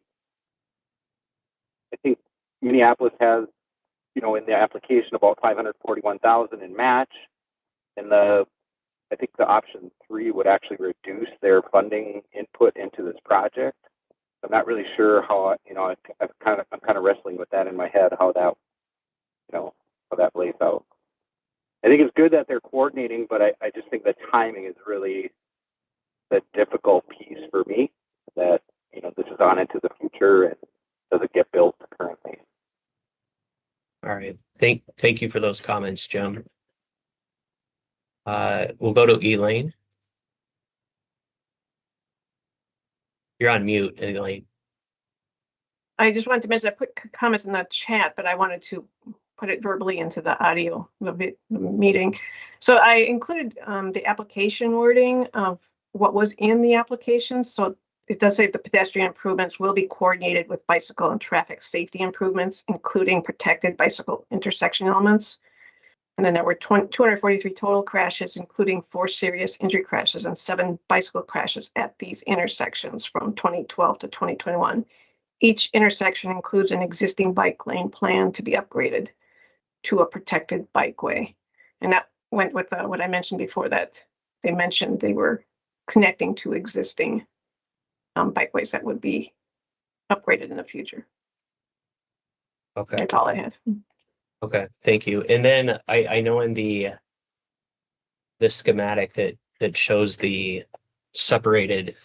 Minneapolis has, in the application about 541,000 in match, and I think the option 3 would actually reduce their funding input into this project. I'm not really sure how, I'm kind of wrestling with that in my head, how that plays out. I think it's good that they're coordinating, but I just think the timing is really the difficult piece for me, that, this is on into the future and doesn't get built currently. All right. Thank you for those comments, Jim. We'll go to Elaine. You're on mute, Elaine. I just wanted to mention, I put comments in the chat, but I wanted to put it verbally into the audio of the meeting. So I included the application wording of what was in the application. So it does say the pedestrian improvements will be coordinated with bicycle and traffic safety improvements, including protected bicycle intersection elements. And then there were 243 total crashes, including 4 serious injury crashes and 7 bicycle crashes at these intersections from 2012 to 2021. Each intersection includes an existing bike lane plan to be upgraded to a protected bikeway. And that went with what I mentioned before, that they mentioned they were connecting to existing bikeways that would be upgraded in the future. Okay. That's all I had. Okay, thank you. And then I know in the schematic that shows the separated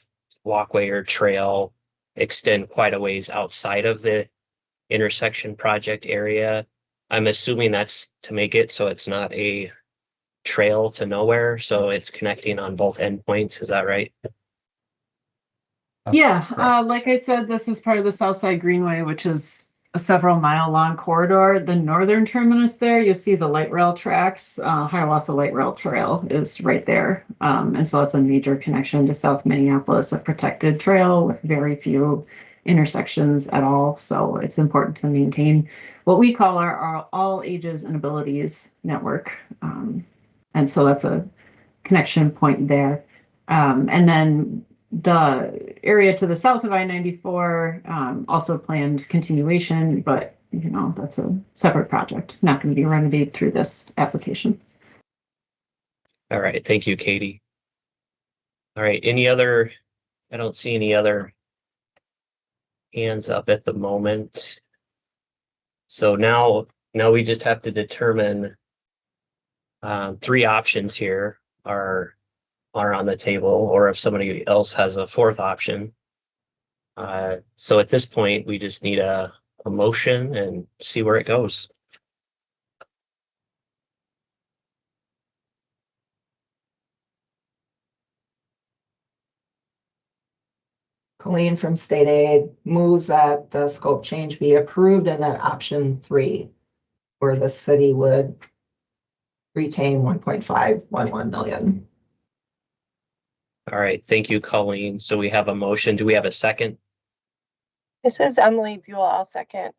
walkway or trail extend quite a ways outside of the intersection project area. I'm assuming that's to make it so it's not a trail to nowhere, so it's connecting on both endpoints. Is that right? Yeah, like I said, this is part of the Southside Greenway, which is a several mile long corridor. The northern terminus there, you'll see the light rail tracks. Hiawatha Light Rail Trail is right there. And so it's a major connection to South Minneapolis, a protected trail with very few intersections at all. So it's important to maintain what we call our all ages and abilities network. And so that's a connection point there. And then the area to the south of I-94 also planned continuation, but that's a separate project, not going to be remedied through this application. All right, thank you, Katie. All right, I don't see any other hands up at the moment. So now we just have to determine 3 options here are on the table, or if somebody else has a 4th option. So at this point, we just need a motion and see where it goes. Colleen from State Aid moves that the scope change be approved, and then option 3, where the city would retain 1.511 million. All right, thank you, Colleen. So we have a motion. Do we have a second? This is Emily Buell. I'll second.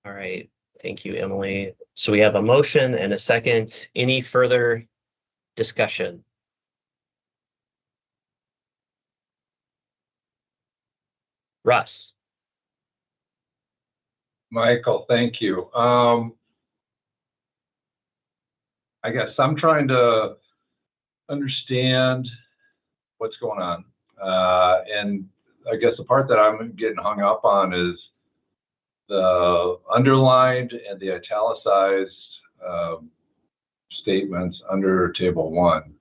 All right, thank you, Emily. So we have a motion and a second. Any further discussion? Russ. Michael, thank you. I guess I'm trying to understand what's going on. And I guess the part that I'm getting hung up on is the underlined and the italicized statements under table 1.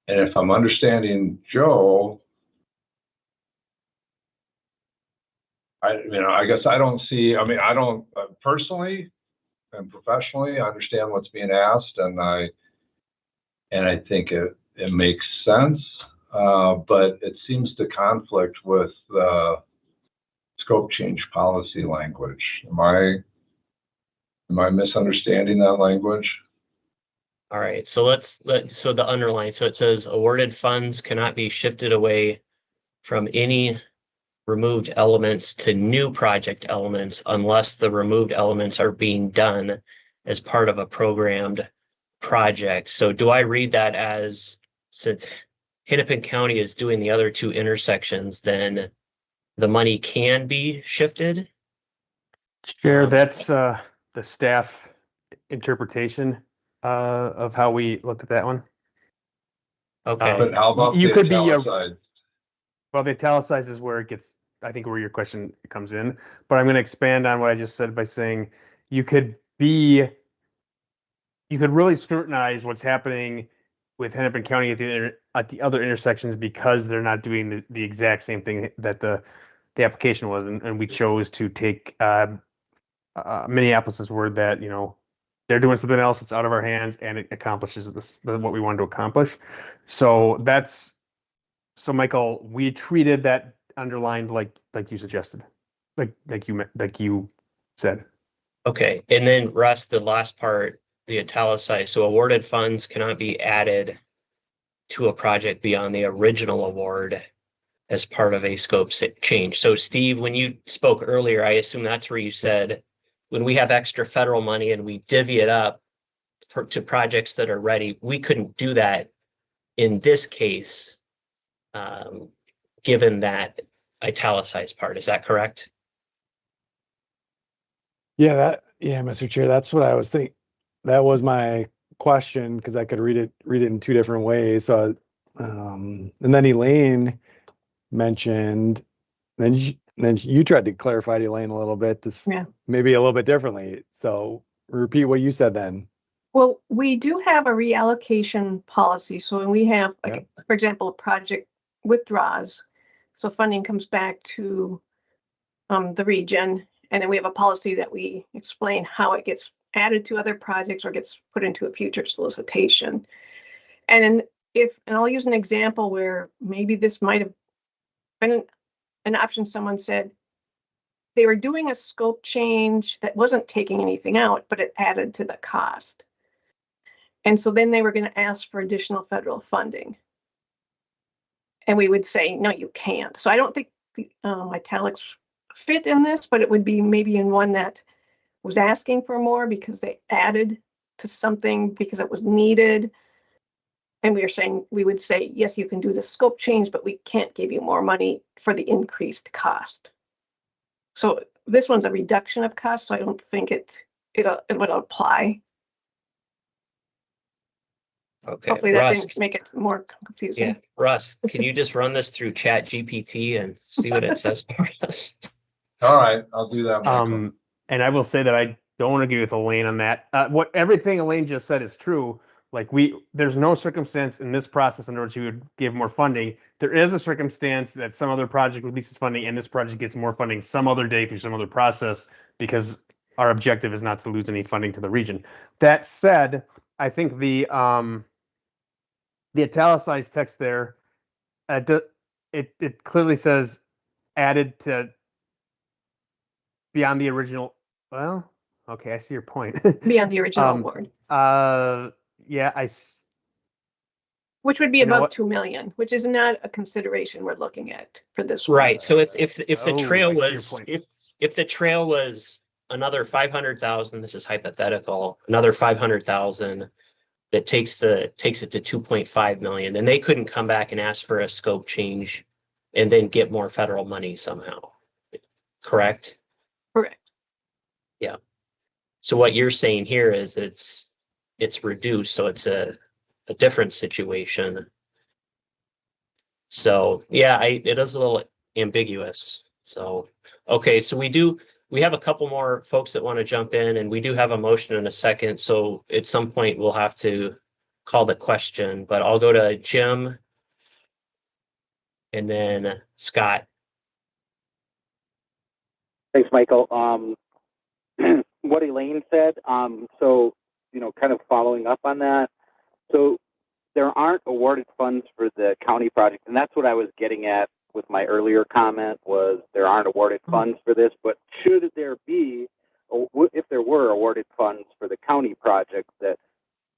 And if I'm understanding Joe, I guess I don't see, I don't personally and professionally understand what's being asked, and I think it makes sense, but it seems to conflict with the scope change policy language. Am I misunderstanding that language? All right, so so the underline, so it says awarded funds cannot be shifted away from any removed elements to new project elements unless the removed elements are being done as part of a programmed project. So do I read that as, since Hennepin County is doing the other two intersections, then the money can be shifted? Chair, that's the staff interpretation of how we looked at that one. Okay. But how about You the could be italicized? well, the italicized is where it gets, I think, where your question comes in. But I'm going to expand on what I just said by saying you could really scrutinize what's happening with Hennepin County at the other intersections because they're not doing the exact same thing that the application was, and we chose to take Minneapolis' word that, you know, they're doing something else that's out of our hands and it accomplishes what we wanted to accomplish. So Michael, we treated that underlined like you suggested, like you said. Okay, and then Russ, the last part, the italicized. So awarded funds cannot be added to a project beyond the original award as part of a scope change. So Steve, when you spoke earlier, I assume that's where you said, when we have extra federal money and we divvy it up to projects that are ready, we couldn't do that in this case, given that italicized part. Is that correct? Yeah, Mr. Chair, that's what I was thinking. That was my question because I could read it in two different ways. So, and then Elaine mentioned, then you tried to clarify it, Elaine, a little bit, maybe a little bit differently. So repeat what you said then. Well, we do have a reallocation policy. So when we have, like, for example, a project withdraws, so funding comes back to the region, and then we have a policy that we explain how it gets added to other projects or gets put into a future solicitation. And I'll use an example where maybe this might have been an option. Someone said they were doing a scope change that wasn't taking anything out, but it added to the cost. And so then they were going to ask for additional federal funding. And we would say, no, you can't. So I don't think the italics fit in this, but it would be maybe in one that was asking for more because they added to something because it was needed. And we would say, yes, you can do the scope change, but we can't give you more money for the increased cost. So this one's a reduction of cost, so I don't think it would apply. Okay. Hopefully that Russ, didn't make it more confusing. yeah, Russ, can you just run this through Chat GPT and see what it says for us? All right, I'll do that, Michael. And I will say that I don't agree with Elaine on that. What everything Elaine just said is true. Like there's no circumstance in this process under which you would give more funding. There is a circumstance that some other project releases funding and this project gets more funding some other day through some other process because our objective is not to lose any funding to the region. That said, I think the italicized text there, it clearly says added to beyond the original. Well, okay, I see your point. Beyond the original award. Yeah, which would be above 2 million, which is not a consideration we're looking at for this one. Right. So if the trail was if the trail was another 500,000, this is hypothetical, another 500,000 that takes it to 2.5 million, then they couldn't come back and ask for a scope change and then get more federal money somehow. Correct? Correct. Yeah. So what you're saying here is it's reduced, so it's a different situation. So yeah, it is a little ambiguous. So okay, so we have a couple more folks that want to jump in, and we do have a motion in a second. So at some point we'll have to call the question, but I'll go to Jim and then Scott. Thanks, Michael. What Elaine said, so, kind of following up on that. So there aren't awarded funds for the county project. And that's what I was getting at with my earlier comment was there aren't awarded funds for this, but should there be, or if there were awarded funds for the county project,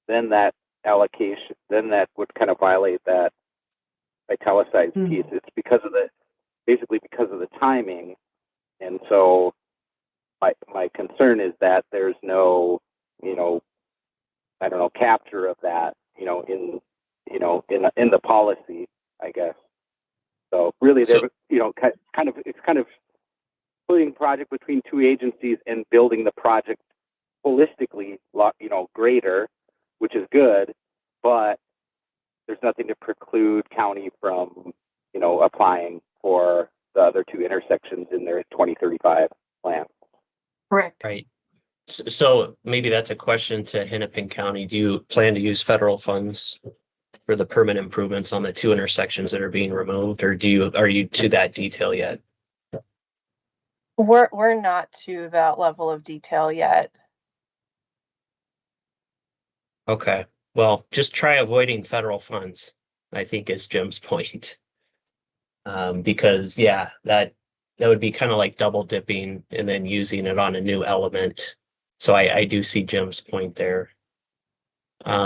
then that allocation, then that would kind of violate that italicized piece. It's because of basically because of the timing. And so my concern is that there's no, I don't know, capture of that, in the policy, I guess. So really, So- it's kind of putting project between two agencies and building the project holistically, greater, which is good, but there's nothing to preclude county from, applying for the other two intersections in their 2035 plan. Correct. Right. So maybe that's a question to Hennepin County. Do you plan to use federal funds for the permanent improvements on the two intersections that are being removed, or are you to that detail yet? We're not to that level of detail yet. Okay. Well, just try avoiding federal funds, I think is Jim's point. Because that would be kind of like double dipping and then using it on a new element. So I do see Jim's point there.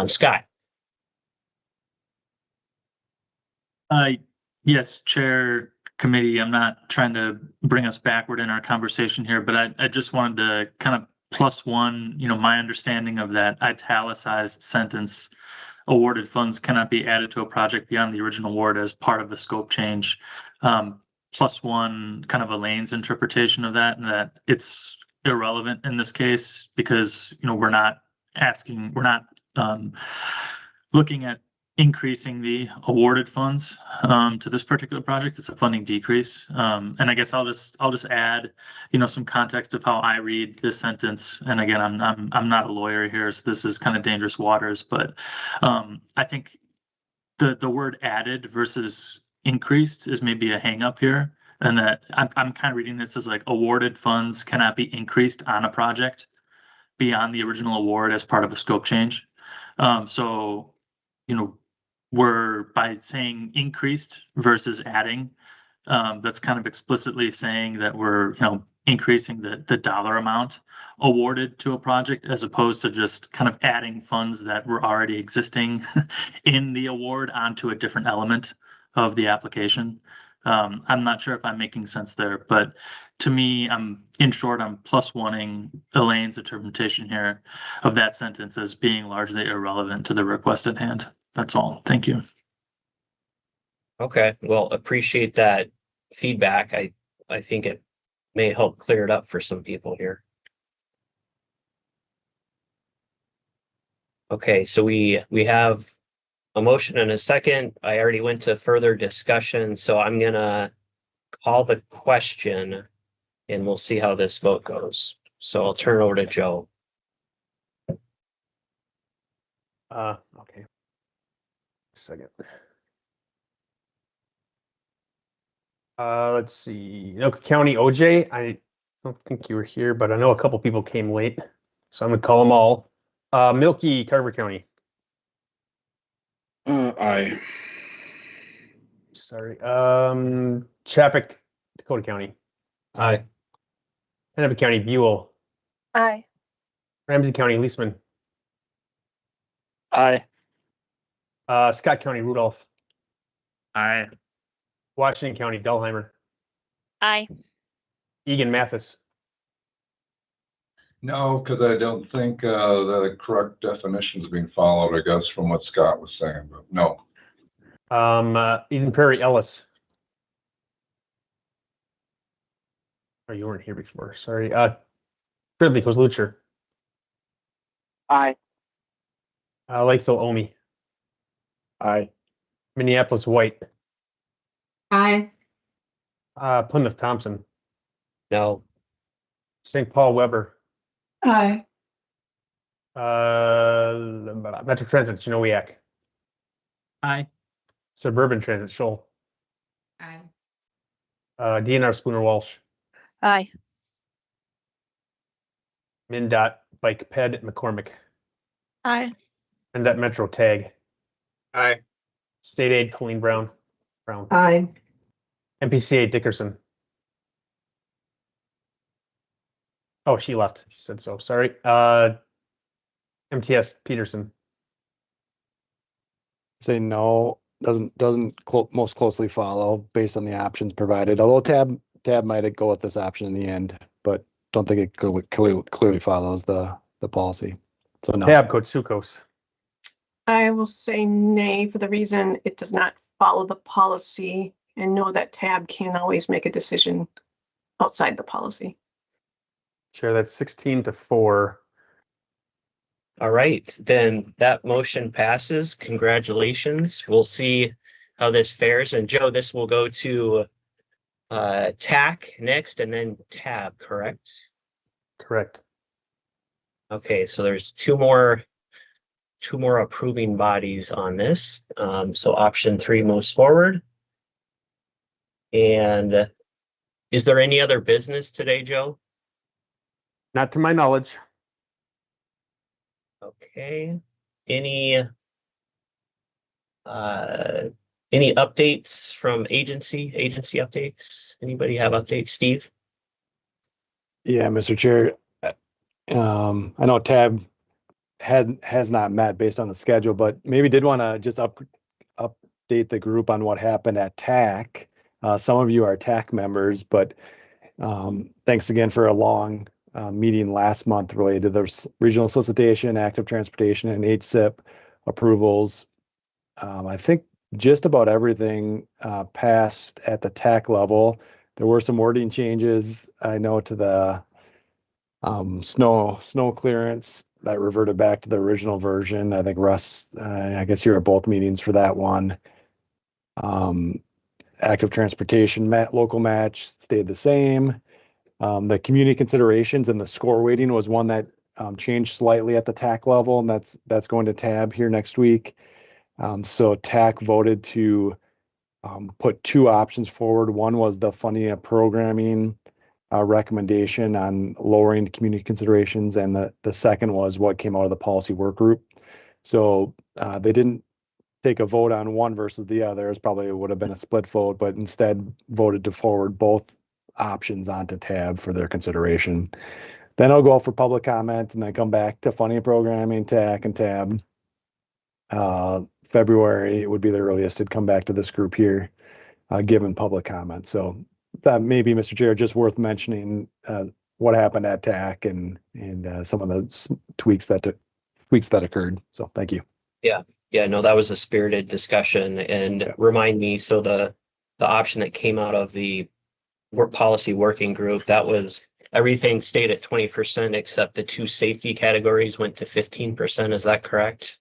Scott. Yes, Chair, Committee, I'm not trying to bring us backward in our conversation here, but I just wanted to kind of plus one, my understanding of that italicized sentence, awarded funds cannot be added to a project beyond the original award as part of the scope change. Plus one, kind of Elaine's interpretation of that, and that it's irrelevant in this case because, we're not looking at increasing the awarded funds to this particular project. It's a funding decrease. And I guess I'll just add, some context of how I read this sentence. And again, I'm not a lawyer here, so this is kind of dangerous waters, but I think the word added versus increased is maybe a hang up here. And that I'm kind of reading this as like awarded funds cannot be increased on a project beyond the original award as part of a scope change. So, we're by saying increased versus adding, that's kind of explicitly saying that we're, increasing the dollar amount awarded to a project as opposed to just kind of adding funds that were already existing in the award onto a different element of the application. I'm not sure if I'm making sense there, but to me, I'm plus oneing Elaine's interpretation here of that sentence as being largely irrelevant to the request at hand. That's all. Thank you. Okay, well, appreciate that feedback. I think it may help clear it up for some people here. Okay, so we have a motion and a second. I already went to further discussion, so I'm gonna call the question and we'll see how this vote goes. So I'll turn it over to Joe. Okay. Second. Let's see. Anoka County OJ. I don't think you were here, but I know a couple people came late, so I'm gonna call them all. Milky, Carver County. Aye. Sorry. Chappick, Dakota County. Aye. Hennepin County, Buell. Aye. Ramsey County, Leisman. Aye. Scott County, Rudolph. Aye. Washington County, Delheimer. Aye. Egan, Mathis. No, because I don't think the correct definition is being followed, I guess, from what Scott was saying, but no. Eden Prairie, Ellis. Oh, you weren't here before. Sorry. Ridley, Lucher. Aye. Lakeville, Omi. Aye. Minneapolis, White. Aye. Plymouth, Thompson. No. St. Paul, Weber. Aye. Metro Transit, Chinowiak. Aye. Suburban Transit, Shoal. Aye. DNR, Spooner, Walsh. Aye. MnDOT, Bike Ped, McCormick. Aye. MnDOT Metro, Tag. Aye. State Aid, Colleen Brown. Aye. MPCA, Dickerson. Oh, she left. She said so. Sorry. MTS, Peterson. Say no. most closely follow based on the options provided. Although tab might go with this option in the end, but don't think it clearly follows the policy. So no. Tab Kotsukos. I will say nay for the reason it does not follow the policy, and know that tab can always make a decision outside the policy. Chair, that's 16-4. All right, then that motion passes. Congratulations. We'll see how this fares. And Joe, this will go to TAC next and then tab, correct? Correct. Okay, so there's two more approving bodies on this. So option 3 moves forward. And is there any other business today, Joe? Not to my knowledge. Okay. Any updates from agency updates? Anybody have updates? Steve? Yeah, Mr. Chair. I know tab has not met based on the schedule, but maybe did want to just update the group on what happened at TAC. Some of you are TAC members, but thanks again for a long meeting last month related to the regional solicitation, active transportation, and HSIP approvals. I think just about everything passed at the TAC level. There were some wording changes, I know, to the snow clearance that reverted back to the original version. I think Russ, I guess you were at both meetings for that one. Active transportation local match stayed the same. The community considerations and the score weighting was one that changed slightly at the TAC level, and that's going to tab here next week. So TAC voted to put 2 options forward. One was the funding and programming recommendation on lowering community considerations, and the second was what came out of the policy work group. So they didn't take a vote on one versus the other. It probably would have been a split vote, but instead voted to forward both options onto tab for their consideration. Then I'll go out for public comment and then come back to funding and programming, TAC, and tab. February would be the earliest it'd come back to this group here, given public comment. So that may be, Mr. Chair, just worth mentioning what happened at TAC and some of the tweaks that occurred. So thank you. Yeah, no, that was a spirited discussion. And remind me, so the option that came out of the policy working group, that was everything stayed at 20% except the 2 safety categories went to 15%. Is that correct?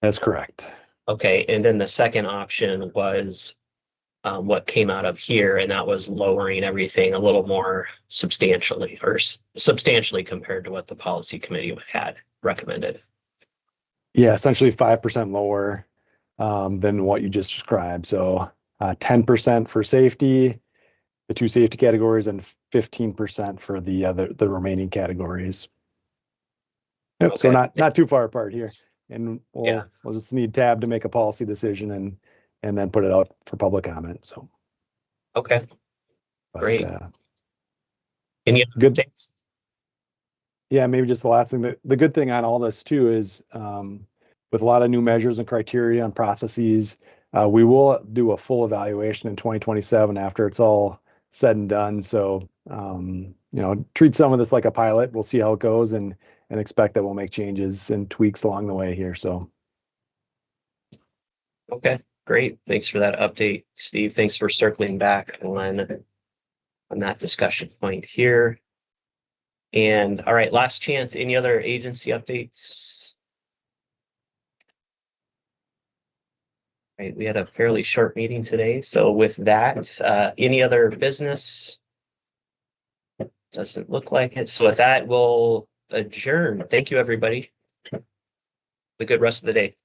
That's correct. Okay, and then the second option was what came out of here, and that was lowering everything a little more substantially, or substantially compared to what the policy committee had recommended. Yeah, essentially 5% lower than what you just described. So 10% for safety, the 2 safety categories, and 15% for the remaining categories. Yep, okay. So not too far apart here. And we'll just need tab to make a policy decision and then put it out for public comment. So okay, great. Any good things? Yeah, maybe just the last thing. The good thing on all this too is with a lot of new measures and criteria and processes, we will do a full evaluation in 2027 after it's all said and done. So treat some of this like a pilot. We'll see how it goes and expect that we'll make changes and tweaks along the way here. So okay, great. Thanks for that update, Steve. Thanks for circling back on that discussion point here. And all right, last chance. Any other agency updates? All right, we had a fairly short meeting today. So with that, any other business? Doesn't look like it. So with that, we'll adjourn. Thank you, everybody. Have a good rest of the day.